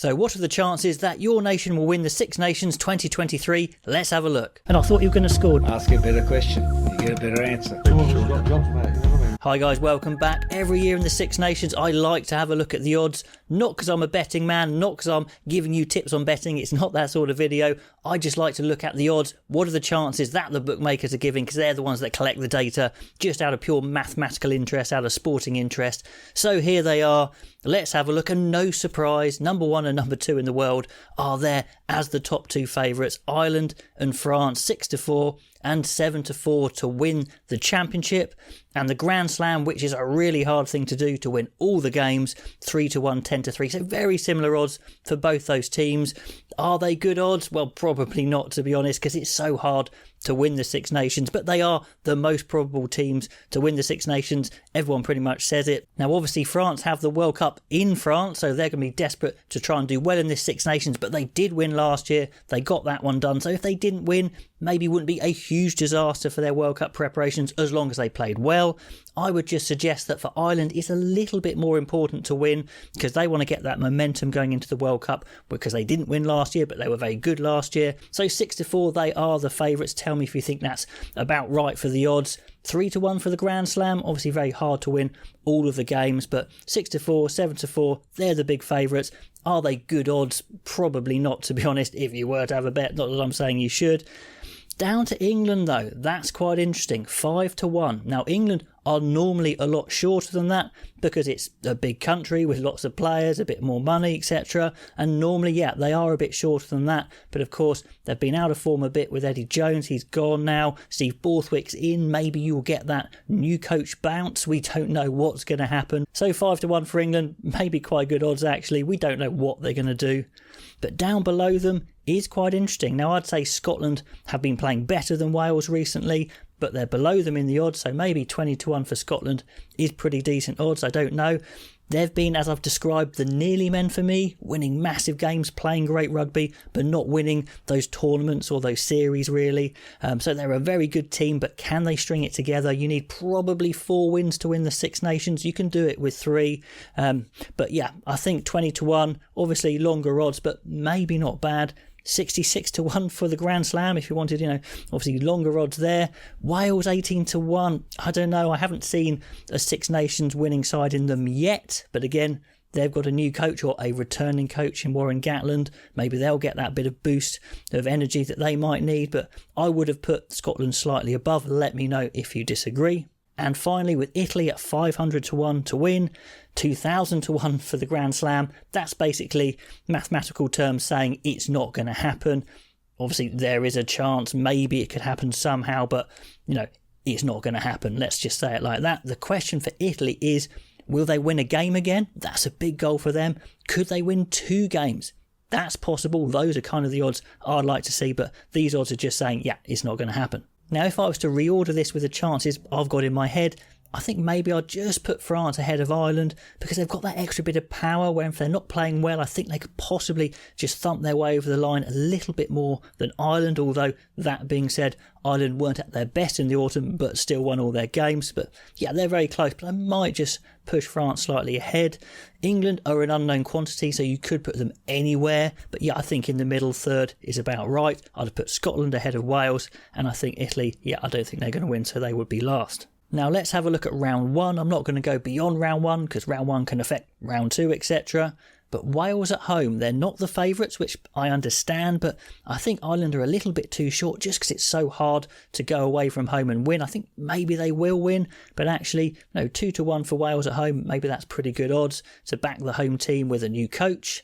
So what are the chances that your nation will win the Six Nations 2023? Let's have a look. And I thought you were going to score. Ask a better question, you get a better answer. Hi guys, welcome back. Every year in the Six Nations, I like to have a look at the odds. Not because I'm a betting man, not because I'm giving you tips on betting. It's not that sort of video. I just like to look at the odds. What are the chances that the bookmakers are giving? Because they're the ones that collect the data just out of pure mathematical interest, out of sporting interest. So here they are. Let's have a look. And no surprise, number 1 and number 2 in the world are there as the top 2 favourites. Ireland and France, 6-4 and 7-4 to win the championship. And the Grand Slam, which is a really hard thing to do, to win all the games, 3-1, 10-3. So very similar odds for both those teams. Are they good odds? Well, probably not, to be honest, because it's so hard to win the Six Nations, but they are the most probable teams to win the Six Nations. Everyone pretty much says it. Now, obviously, France have the World Cup in France, so they're going to be desperate to try and do well in this Six Nations, but they did win last year. They got that one done. So if they didn't win, maybe it wouldn't be a huge disaster for their World Cup preparations as long as they played well. I would just suggest that for Ireland, it's a little bit more important to win because they want to get that momentum going into the World Cup because they didn't win last year, but they were very good last year. So 6-4, they are the favourites. Tell me if you think that's about right for the odds. 3-1 for the Grand Slam. Obviously very hard to win all of the games, but 6-4, 7-4, they're the big favourites. Are they good odds? Probably not, to be honest, if you were to have a bet. Not that I'm saying you should. Down to England, though. That's quite interesting. 5-1. Now, England are normally a lot shorter than that because it's a big country with lots of players, a bit more money, etc. And normally, yeah, they are a bit shorter than that. But of course, they've been out of form a bit with Eddie Jones. He's gone now. Steve Borthwick's in. Maybe you'll get that new coach bounce. We don't know what's going to happen. So 5-1 for England. Maybe quite good odds, actually. We don't know what they're going to do. But down below them is quite interesting. Now, I'd say Scotland have been playing better than Wales recently, but they're below them in the odds, so maybe 20-1 for Scotland is pretty decent odds. I don't know. They've been, as I've described, the nearly men for me, winning massive games, playing great rugby, but not winning those tournaments or those series, really. So they're a very good team, but can they string it together? You need probably 4 wins to win the Six Nations. You can do it with 3. But yeah, I think 20-1, obviously longer odds, but maybe not bad. 66-1 for the Grand Slam if you wanted, obviously longer odds there. Wales 18-1. I don't know. I haven't seen a Six Nations winning side in them yet. But again, they've got a new coach or a returning coach in Warren Gatland. Maybe they'll get that bit of boost of energy that they might need. But I would have put Scotland slightly above. Let me know if you disagree. And finally, with Italy at 500-1 to win, 2,000-1 for the Grand Slam. That's basically mathematical terms saying it's not going to happen. Obviously, there is a chance. Maybe it could happen somehow, but, it's not going to happen. Let's just say it like that. The question for Italy is, will they win a game again? That's a big goal for them. Could they win 2 games? That's possible. Those are kind of the odds I'd like to see, but these odds are just saying, yeah, it's not going to happen. Now, if I was to reorder this with the chances I've got in my head, I think maybe I'd just put France ahead of Ireland because they've got that extra bit of power where if they're not playing well, I think they could possibly just thump their way over the line a little bit more than Ireland. Although, that being said, Ireland weren't at their best in the autumn but still won all their games. But yeah, they're very close, but I might just push France slightly ahead. England are an unknown quantity, so you could put them anywhere. But yeah, I think in the middle third is about right. I'd have put Scotland ahead of Wales, and I think Italy, I don't think they're going to win, so they would be last. Now let's have a look at round 1. I'm not going to go beyond round 1 because round 1 can affect round 2, etc. But Wales at home, they're not the favourites, which I understand, but I think Ireland are a little bit too short just because it's so hard to go away from home and win. I think maybe they will win, but actually, 2-1 for Wales at home, maybe that's pretty good odds to back the home team with a new coach.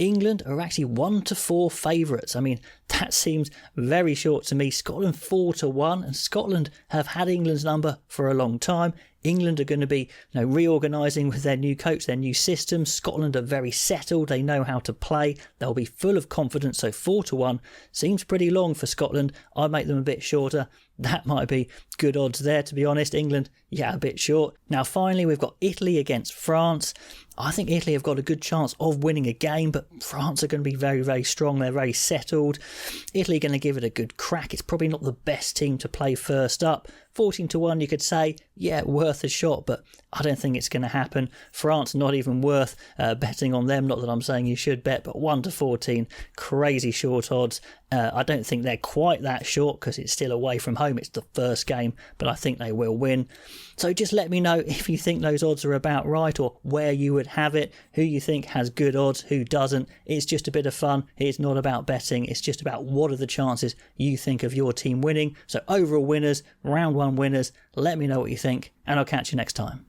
England are actually 1-4 favourites. I mean, that seems very short to me. Scotland 4-1, and Scotland have had England's number for a long time. England are going to be reorganising with their new coach, their new system. Scotland are very settled. They know how to play. They'll be full of confidence. So 4-1 seems pretty long for Scotland. I'd make them a bit shorter. That might be good odds there, to be honest. England, a bit short. Now, finally, we've got Italy against France. I think Italy have got a good chance of winning a game, but France are going to be very, very strong. They're very settled. Italy are going to give it a good crack. It's probably not the best team to play first up. 14 to 1, you could say, yeah, worth a shot, but I don't think it's going to happen. France, not even worth betting on them. Not that I'm saying you should bet, but 1 to 14, crazy short odds. I don't think they're quite that short because it's still away from home. It's the first game, but I think they will win. So just let me know if you think those odds are about right or where you would have it, who you think has good odds, who doesn't. It's just a bit of fun. It's not about betting. It's just about what are the chances you think of your team winning. So overall winners, round one winners, let me know what you think, and I'll catch you next time.